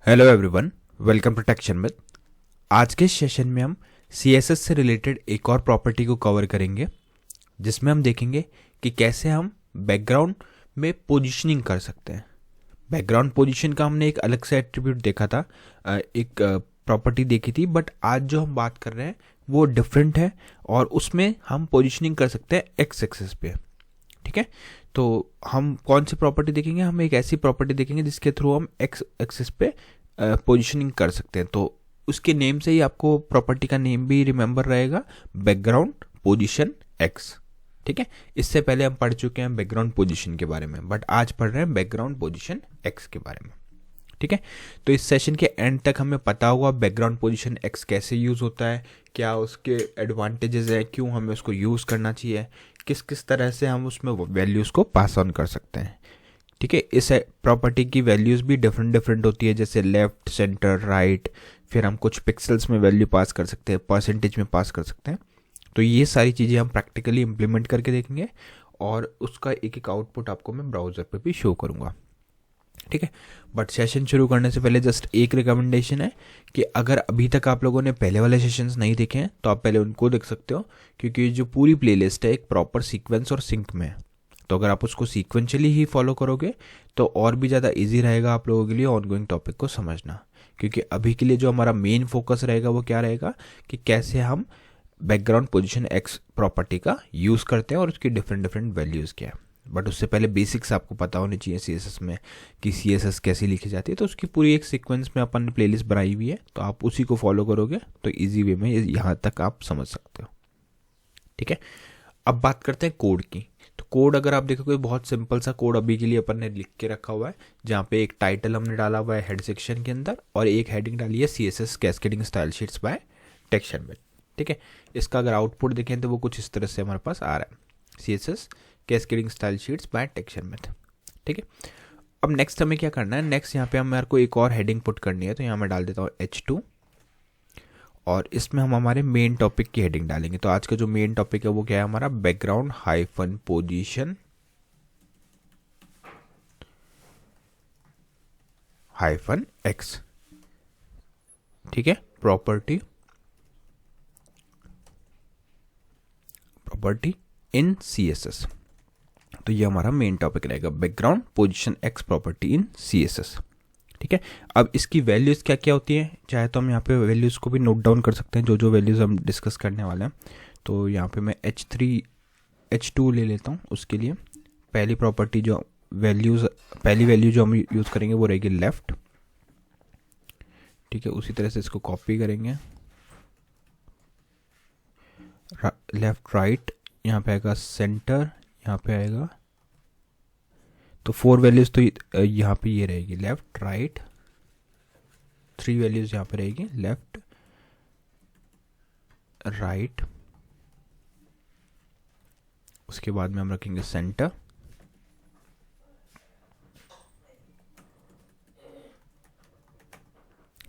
Hello everyone, welcome to techshan with. आज के session में हम CSS से रिलेटेड एक और प्रॉपर्टी को कवर करेंगे, जिसमें हम देखेंगे कि कैसे हम बैकग्राउंड में पोजीशनिंग कर सकते हैं। बैकग्राउंड पोजीशन का हमने एक अलग से एट्रीब्यूट देखा था, एक प्रॉपर्टी देखी थी, बट आज जो हम बात कर रहे हैं वो डिफरेंट है और उसमें हम पोजीशनिंग कर सकते हैं एक्स एक्सिस पे। ठीक है, तो हम कौन सी प्रॉपर्टी देखेंगे? हम एक ऐसी प्रॉपर्टी देखेंगे जिसके थ्रू हम एक्स एक्सिस पे पोजीशनिंग कर सकते हैं। तो उसके नेम से ही आपको प्रॉपर्टी का नेम भी रिमेंबर रहेगा, बैकग्राउंड पोजीशन एक्स। ठीक है, इससे पहले हम पढ़ चुके हैं बैकग्राउंड पोजीशन के बारे में, बट आज पढ़ रहे हैं बैकग्राउंड पोजीशन एक्स के बारे में। ठीक है, तो इस सेशन के एंड तक हमें पता होगा बैकग्राउंड पोजीशन एक्स कैसे यूज होता है, क्या उसके एडवांटेजेस हैं, क्यों हमें उसको यूज करना चाहिए, किस किस तरह से हम उसमें वैल्यूज को पास ऑन कर सकते हैं। ठीक है, इस प्रॉपर्टी की वैल्यूज भी डिफरेंट होती है, जैसे लेफ्ट, सेंटर, राइट। फिर हम कुछ पिक्सल्स में वैल्यू पास कर सकते हैं, परसेंटेज में पास कर सकते हैं। तो ये सारी चीज़ें हम प्रैक्टिकली इंप्लीमेंट करके देखेंगे और उसका एक एक आउटपुट आपको मैं ब्राउज़र पे भी शो करूँगा। ठीक है, बट सेशन शुरू करने से पहले जस्ट एक रिकमेंडेशन है कि अगर अभी तक आप लोगों ने पहले वाले सेशंस नहीं देखे हैं तो आप पहले उनको देख सकते हो, क्योंकि जो पूरी प्लेलिस्ट है एक प्रॉपर सीक्वेंस और सिंक में है। तो अगर आप उसको सीक्वेंशियली ही फॉलो करोगे तो और भी ज़्यादा इजी रहेगा आप लोगों के लिए ऑनगोइंग टॉपिक को समझना, क्योंकि अभी के लिए जो हमारा मेन फोकस रहेगा वो क्या रहेगा कि कैसे हम बैकग्राउंड पोजीशन एक्स प्रॉपर्टी का यूज़ करते हैं और उसकी डिफरेंट वैल्यूज़ क्या है। बट उससे पहले बेसिक्स आपको पता होनी चाहिए CSS में कि CSS कैसी लिखी जाती है। तो उसकी पूरी एक सीक्वेंस में अपन ने प्लेलिस्ट बनाई हुई है, तो आप उसी को फॉलो करोगे तो ईजी वे में यहाँ तक आप समझ सकते हो। ठीक है, अब बात करते हैं कोड की। तो कोड अगर आप देखोगे बहुत सिंपल सा कोड अभी के लिए अपन ने लिख के रखा हुआ है, जहाँ पे एक टाइटल हमने डाला हुआ है हेड सेक्शन के अंदर और एक हेडिंग डाली है CSS cascading style sheets by techshan with. ठीक है, इसका अगर आउटपुट देखें तो वो कुछ इस तरह से हमारे पास आ रहा है, CSS cascading style sheets by techshan with. ठीक है, अब नेक्स्ट हमें क्या करना है? नेक्स्ट यहाँ पे हमारे को एक और हेडिंग पुट करनी है, तो यहाँ मैं डाल देता हूँ H2 और इसमें हम हमारे मेन टॉपिक की हेडिंग डालेंगे। तो आज का जो मेन टॉपिक है वो क्या है हमारा? Background hyphen position hyphen x. ठीक है, प्रॉपर्टी इन CSS। तो ये हमारा मेन टॉपिक रहेगा, background position x property in CSS। ठीक है, अब इसकी वैल्यूज़ क्या क्या होती हैं? चाहे तो हम यहाँ पे वैल्यूज़ को भी नोट डाउन कर सकते हैं, जो वैल्यूज़ हम डिस्कस करने वाले हैं। तो यहाँ पे मैं H2 ले लेता हूँ। उसके लिए पहली प्रॉपर्टी पहली वैल्यू जो हम यूज़ करेंगे वो रहेगी लेफ़्ट। ठीक है, उसी तरह से इसको कॉपी करेंगे, लेफ़्ट राइट, यहाँ पे आएगा सेंटर, यहाँ पे आएगा। तो 4 वैल्यूज़ तो यहाँ पे ये रहेगी लेफ़्ट राइट, 3 वैल्यूज़ यहाँ पे रहेगी लेफ़्ट राइट, उसके बाद में हम रखेंगे सेंटर।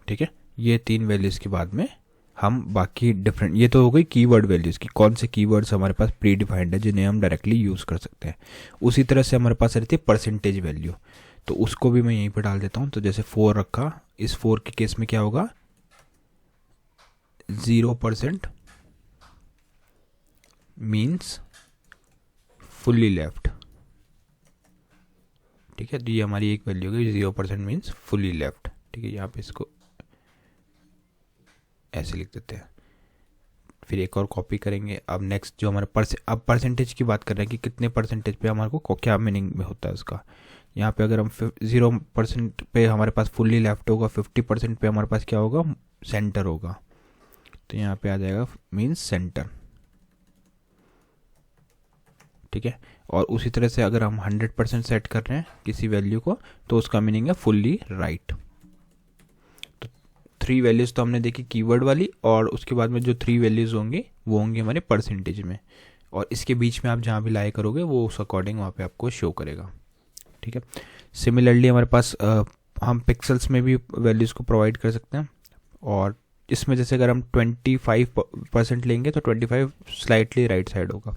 ठीक है, ये 3 वैल्यूज़ के बाद में हम बाकी डिफरेंट, ये तो हो गई कीवर्ड वैल्यूज़ की, कौन से कीवर्ड्स हमारे पास प्री डिफाइंड है जिन्हें हम डायरेक्टली यूज़ कर सकते हैं। उसी तरह से हमारे पास रहती है परसेंटेज वैल्यू, तो उसको भी मैं यहीं पर डाल देता हूँ। तो जैसे 4 रखा, इस 4 के केस में क्या होगा? 0% मीन्स फुल्ली लेफ्ट। ठीक है, तो ये हमारी एक वैल्यू होगी 0% मीन्स फुल्ली लेफ्ट। ठीक है, यहाँ पे इसको ऐसे लिख देते हैं, फिर एक और कॉपी करेंगे। अब नेक्स्ट जो हमारे अब परसेंटेज की बात कर रहे हैं कि कितने परसेंटेज पे हमारे को क्या मीनिंग में होता है उसका। यहाँ पे अगर हम 0% पे हमारे पास फुल्ली लेफ्ट होगा, 50% पे हमारे पास क्या होगा? सेंटर होगा। तो यहाँ पे आ जाएगा मीन्स सेंटर। ठीक है, और उसी तरह से अगर हम 100% सेट कर रहे हैं किसी वैल्यू को तो उसका मीनिंग है फुल्ली राइट। 3 वैल्यूज़ तो हमने देखी कीवर्ड वाली, और उसके बाद में जो 3 वैल्यूज़ होंगी वो होंगी हमारे परसेंटेज में, और इसके बीच में आप जहाँ भी लाई करोगे वो उस अकॉर्डिंग वहाँ पे आपको शो करेगा। ठीक है, सिमिलरली हमारे पास हम पिक्सल्स में भी वैल्यूज़ को प्रोवाइड कर सकते हैं, और इसमें जैसे अगर हम 25% लेंगे तो 25 स्लाइटली राइट साइड होगा।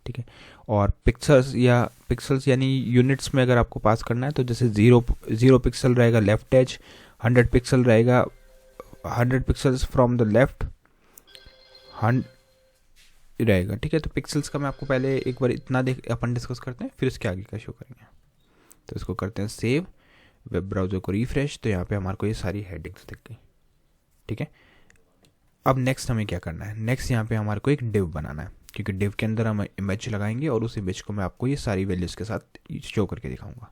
ठीक है, और पिक्सल्स यानी यूनिट्स में अगर आपको पास करना है तो जैसे 0 पिक्सल रहेगा लेफ्ट एज, 100 पिक्सल रहेगा, 100 पिक्सल्स फ्रॉम द लेफ्ट रहेगा, ठीक है। तो पिक्सल्स का मैं आपको पहले एक बार इतना अपन डिस्कस करते हैं, फिर उसके आगे का शो करेंगे। तो इसको करते हैं सेव, वेब ब्राउज़र को रिफ्रेश, तो यहाँ पे हमारे को ये सारी हेडिंग्स दिख गई, ठीक है। अब नेक्स्ट हमें क्या करना है, नेक्स्ट यहाँ पे हमारे को एक डिव बनाना है, क्योंकि डिव के अंदर हम इमेज लगाएंगे और उस इमेज को मैं आपको ये सारी वैल्यूज़ के साथ शो करके दिखाऊंगा।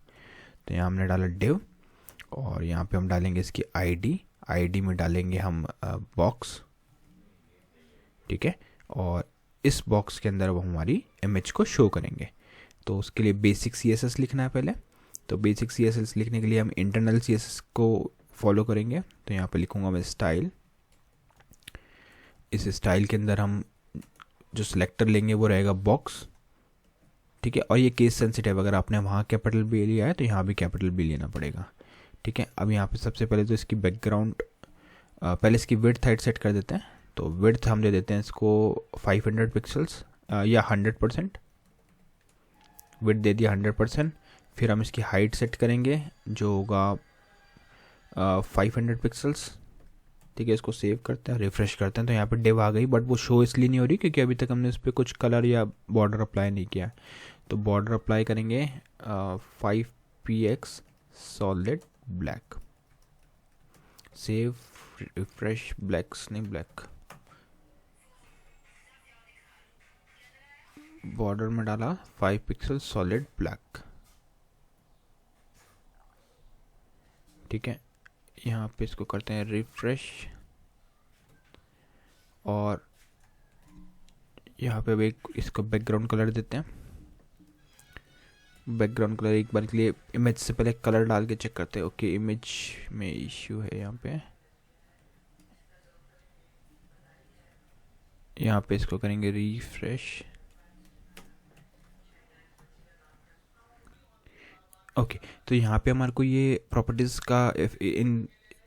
तो यहाँ हमने डाला डिव, और यहाँ पे हम डालेंगे इसकी आईडी में डालेंगे हम बॉक्स, ठीक है। और इस बॉक्स के अंदर वो हमारी इमेज को शो करेंगे। तो उसके लिए बेसिक CSS लिखना है पहले। तो बेसिक CSS लिखने के लिए हम इंटरनल CSS को फॉलो करेंगे। तो यहाँ पे लिखूँगा मैं स्टाइल। इस स्टाइल के अंदर हम जो सिलेक्टर लेंगे वो रहेगा बॉक्स, ठीक है। और ये केस सेंसिटिव, अगर आपने वहाँ कैपिटल B लिया है तो यहाँ भी कैपिटल B लेना पड़ेगा, ठीक है। अब यहाँ पे सबसे पहले तो इसकी बैकग्राउंड, पहले इसकी विड्थ हाइट सेट कर देते हैं। तो विड्थ हम दे देते हैं इसको 500 पिक्सल्स या 100%, विड्थ दे दिया 100%। फिर हम इसकी हाइट सेट करेंगे जो होगा 500 पिक्सल्स, ठीक है। इसको सेव करते हैं, रिफ्रेश करते हैं, तो यहाँ पे डिव आ गई, बट वो शो इसलिए नहीं हो रही क्योंकि अभी तक हमने इस पर कुछ कलर या बॉर्डर अप्लाई नहीं किया। तो बॉर्डर अप्लाई करेंगे 5px solid black, save, refresh, blacks नहीं ब्लैक, बॉर्डर में डाला 5 पिक्सल सॉलिड ब्लैक, ठीक है। यहाँ पे इसको करते हैं रिफ्रेश, और यहाँ पे अब एक इसको बैकग्राउंड कलर देते हैं। बैकग्राउंड कलर एक बार के लिए इमेज से पहले कलर डाल के चेक करते हैं। ओके, इमेज में इश्यू है यहाँ पे इसको करेंगे रिफ्रेश। ओके, तो यहाँ पे हमारे को ये प्रॉपर्टीज़ का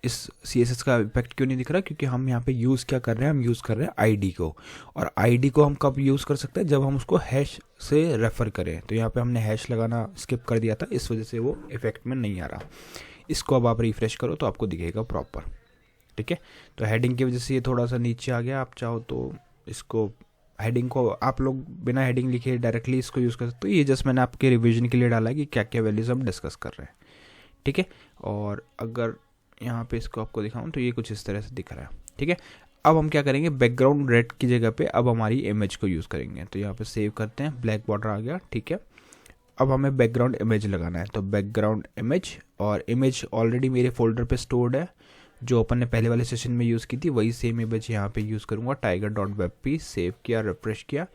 इस CSS का इफेक्ट क्यों नहीं दिख रहा, क्योंकि हम यहाँ पे यूज़ क्या कर रहे हैं, हम यूज़ कर रहे हैं आईडी को। और आईडी को हम कब यूज़ कर सकते हैं, जब हम उसको हैश से रेफ़र करें। तो यहाँ पे हमने हैश लगाना स्किप कर दिया था, इस वजह से वो इफेक्ट में नहीं आ रहा। इसको अब आप रिफ्रेश करो तो आपको दिखेगा प्रॉपर, ठीक है। तो हेडिंग की वजह से ये थोड़ा सा नीचे आ गया। आप चाहो तो इसको हेडिंग को आप लोग बिना हेडिंग लिखे डायरेक्टली इसको यूज़ कर सकते हो। ये जस्ट मैंने आपके रिवीजन के लिए डाला है कि क्या क्या वैल्यूज़ हम डिस्कस कर रहे हैं, ठीक है। और अगर यहाँ पे इसको आपको दिखाऊं तो ये कुछ इस तरह से दिख रहा है, ठीक है। अब हम क्या करेंगे, बैकग्राउंड रेड की जगह पे अब हमारी इमेज को यूज़ करेंगे। तो यहाँ पे सेव करते हैं, ब्लैक बॉर्डर आ गया, ठीक है। अब हमें बैकग्राउंड इमेज लगाना है। तो बैकग्राउंड इमेज, और इमेज ऑलरेडी मेरे फोल्डर पे स्टोर्ड है, जो अपन ने पहले वाले सेशन में यूज़ की थी वही सेम इमेज यहाँ पे यूज़ करूँगा। tiger.webp, सेव किया, रिफ्रेश किया,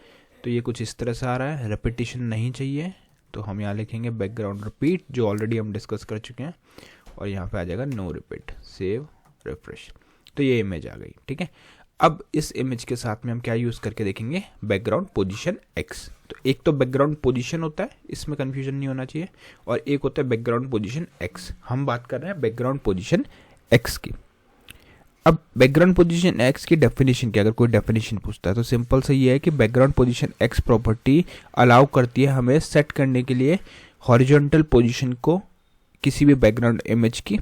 तो ये कुछ इस तरह से आ रहा है। रेपिटेशन नहीं चाहिए, तो हम यहाँ लिखेंगे बैकग्राउंड रिपीट, जो ऑलरेडी हम डिस्कस कर चुके हैं, और यहाँ पे आ जाएगा नो रिपीट, सेव, रिफ्रेश। तो ये इमेज आ गई, ठीक है। अब इस इमेज के साथ में हम क्या यूज़ करके देखेंगे, बैकग्राउंड पोजीशन x। तो एक तो बैकग्राउंड पोजीशन होता है, इसमें कन्फ्यूजन नहीं होना चाहिए, और एक होता है बैकग्राउंड पोजीशन x। हम बात कर रहे हैं बैकग्राउंड पोजीशन x की। अब बैकग्राउंड पोजीशन x की डेफिनेशन की अगर कोई डेफिनेशन पूछता है तो सिंपल से ये है कि background position x property allow करती है हमें सेट करने के लिए हॉरिजॉन्टल पोजीशन को किसी भी बैकग्राउंड इमेज की,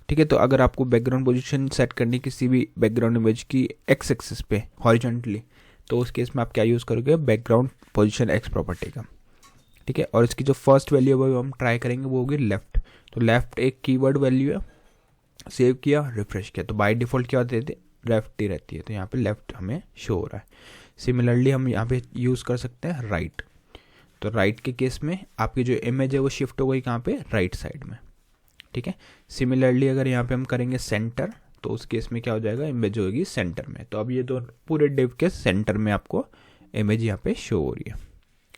ठीक है। तो अगर आपको बैकग्राउंड पोजीशन सेट करनी किसी भी बैकग्राउंड इमेज की x एक्सिस पे हॉरिजॉन्टली, तो उस केस में आप क्या यूज़ करोगे, बैकग्राउंड पोजीशन x प्रॉपर्टी का, ठीक है। और इसकी जो फर्स्ट वैल्यू है वो हम ट्राई करेंगे, वो होगी लेफ्ट। तो लेफ्ट एक कीवर्ड वैल्यू है, सेव किया, रिफ्रेश किया, तो बाय डिफ़ॉल्ट क्या होती है, लेफ्ट ही रहती है। तो यहाँ पे लेफ्ट हमें शो हो रहा है। सिमिलरली हम यहाँ पे यूज़ कर सकते हैं राइट। तो राइट के केस में आपकी जो इमेज है वो शिफ्ट हो गई कहाँ पे, राइट साइड में, ठीक है। सिमिलरली अगर यहाँ पे हम करेंगे सेंटर, तो उस केस में क्या हो जाएगा, इमेज होगी सेंटर में। तो अब ये दो पूरे डिव के सेंटर में आपको इमेज यहाँ पे शो हो रही है,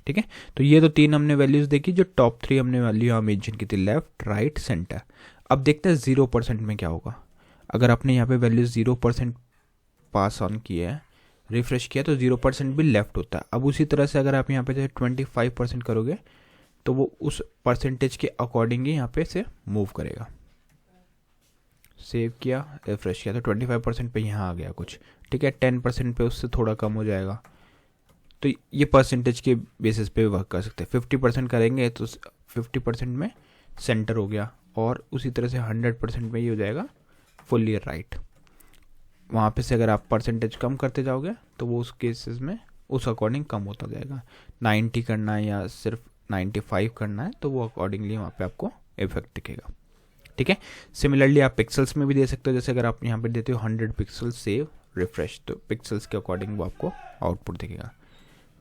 ठीक है। तो ये तो तीन हमने वैल्यूज़ देखी, जो टॉप 3 हमने वैल्यू यहाँ मेंशन की थी, लेफ्ट, राइट, सेंटर। अब देखते हैं 0% में क्या होगा। अगर आपने यहाँ पे वैल्यू 0% पास ऑन किया है, रिफ्रेश किया, तो 0% भी लेफ्ट होता है। अब उसी तरह से अगर आप यहाँ पे 25% करोगे तो वो उस परसेंटेज के अकॉर्डिंग ही यहाँ पे से मूव करेगा। सेव किया, रिफ्रेश किया, तो 25% पे यहाँ आ गया कुछ, ठीक है। 10% पे उससे थोड़ा कम हो जाएगा। तो ये परसेंटेज के बेसिस पे वर्क कर सकते हैं। 50% करेंगे तो 50% में सेंटर हो गया, और उसी तरह से 100% में ये हो जाएगा फुल्ली राइट। वहाँ पे से अगर आप परसेंटेज कम करते जाओगे तो वो उस केसेस में उस अकॉर्डिंग कम होता जाएगा। 90 करना है या सिर्फ 95 करना है तो वो अकॉर्डिंगली वहाँ पे आपको इफेक्ट दिखेगा। ठीक है। सिमिलरली आप पिक्सल्स में भी दे सकते हो, जैसे अगर आप यहाँ पे देते हो 100 पिक्सल सेव रिफ्रेश, तो पिक्सल्स के अकॉर्डिंग वो आपको आउटपुट दिखेगा।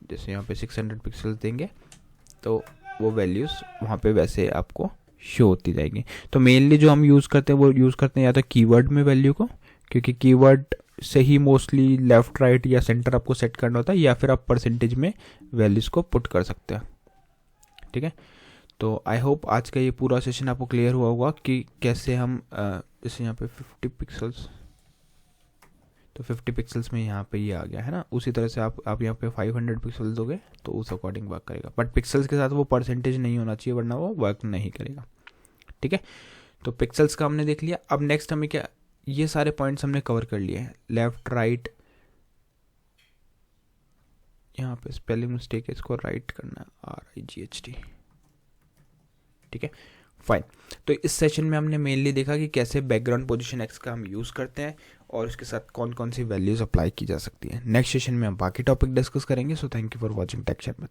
जैसे यहाँ पे 600 पिक्सल्स देंगे तो वो वैल्यूज़ वहाँ पे वैसे आपको शो होती जाएगी। तो मेनली जो हम यूज़ करते हैं वो यूज़ करते हैं या तो कीवर्ड में वैल्यू को, क्योंकि कीवर्ड से ही मोस्टली लेफ़्ट राइट या सेंटर आपको सेट करना होता है, या फिर आप परसेंटेज में वैल्यूज़ को पुट कर सकते हैं। ठीक है। तो आई होप आज का ये पूरा सेशन आपको क्लियर हुआ होगा कि कैसे हम जैसे यहाँ पे 50 पिक्सल्स, तो 50 पिक्सल्स में यहाँ पे ये आ गया है ना, उसी तरह से आप यहाँ पे 500 पिक्सल्स दोगे तो उस अकॉर्डिंग वर्क करेगा। बट पिक्सल्स के साथ वो परसेंटेज नहीं होना चाहिए, वरना वो वर्क नहीं करेगा। ठीक है। तो पिक्सल्स का हमने देख लिया। अब नेक्स्ट हमें क्या, ये सारे पॉइंट्स हमने कवर कर लिए हैं। लेफ्ट राइट, यहाँ पे स्पेलिंग मिस्टेक है, इसको राइट करना है RIGHT। ठीक है, फाइन। तो इस सेशन में हमने मेनली देखा कि कैसे बैकग्राउंड पोजीशन एक्स का हम यूज़ करते हैं और उसके साथ कौन कौन सी वैल्यूज़ अप्लाई की जा सकती है। नेक्स्ट सेशन में हम बाकी टॉपिक डिस्कस करेंगे। So thank you for watching take share.